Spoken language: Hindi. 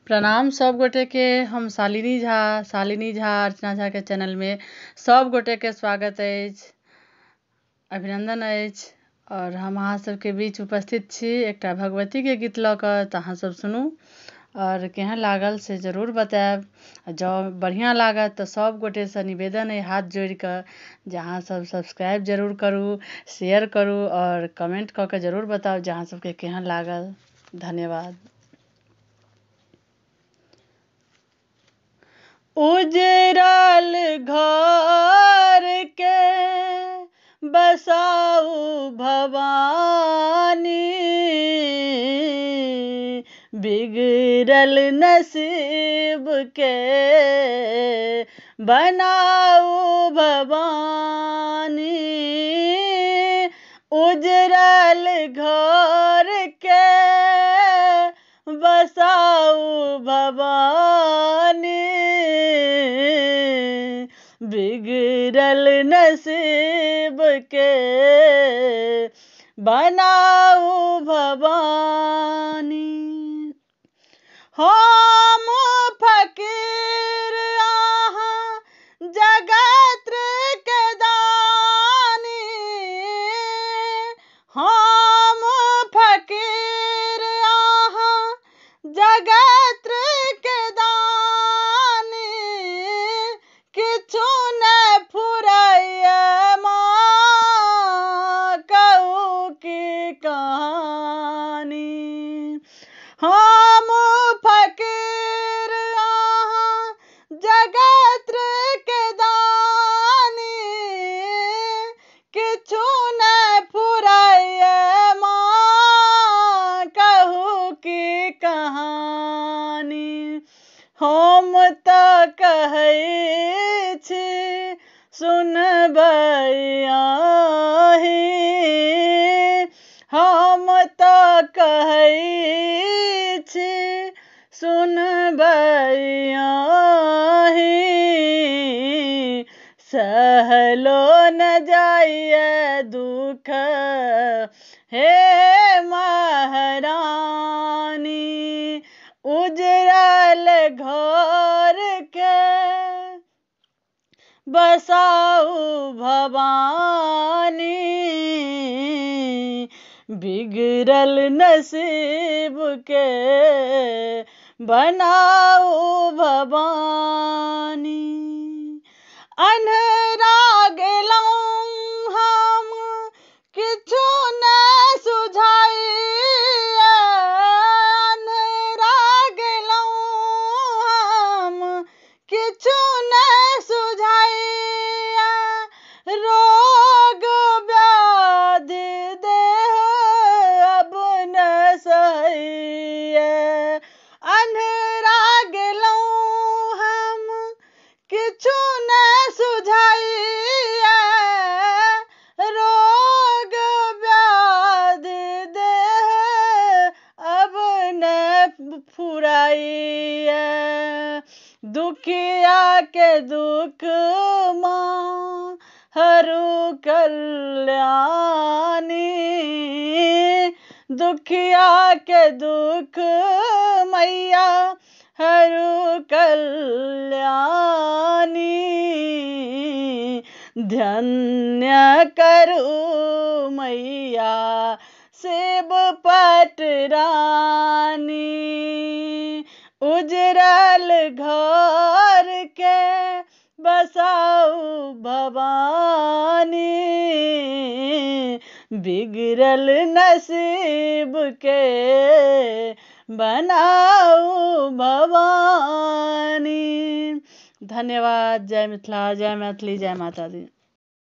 प्रणाम सब गोटे के। हम शालिनी झा अर्चना झा के चैनल में सब गोटे के स्वागत अछि, अभिनंदन अछि। और हम अहाँ सबके बीच उपस्थित छी एकटा भगवती के गीत लऽ कऽ। तऽ अहाँ सब सुनू और केहन लागल से जरूर बतायब। जँ बढ़िया लागत तऽ सब गोटे से निवेदन अइ हाथ जोड़ि कऽ जे अहाँ सब सब्सक्राइब जरूर करू, शेयर करू और कमेंट कऽ के जरूर बताउ जे अहाँ सबके केहन लागल। धन्यवाद। उजरल घर के बसाऊ भवानी, बिगड़ल नसीब के बनाऊ भवानी। उजरल घर के बसाऊ भवानी, बिगड़ल नसीब के बनाऊ भवानी। हम फकीर अहाँ जगत के दानी, हम फकीर अहाँ जगत के दानी। किछु नहि फुराइए माँ कहू की कहानी। हम फकीर अहाँ जगत के दानी, किछु नहि फुराइए माँ कहू की कहानी। हम तऽ कहै छी सुनबै अहीं, हम तऽ कहै छी सुनबै अहीं। सहलो न जाइए दुख हे महारानी, उजरल घर के बसाऊ भवानी, बिगड़ल नसीब के बनाऊ भवानी। अन्हरा गेलहुँ हम किछु नहि सुझाइए, अन्हरा गेलहुँ हम किछु नहि सुझाइए। रोग व्याधि देह अब न सहैए, अन्हरा गेलहुँ हम किछु नहि सुझाइए। रोग व्याधि देह अब न फुराइए। दुखिया के दुख माँ हरू कल्याणी, दुखिया के दुख मैया हरू कल्याणी। धन्य करू मैया शिव पटरानी, उजरल घर के बसाऊ भवानी, बिगड़ल नसीब के बनाऊ भवानी। धन्यवाद। जय मिथिला, जय मैथिली, जय माता दी।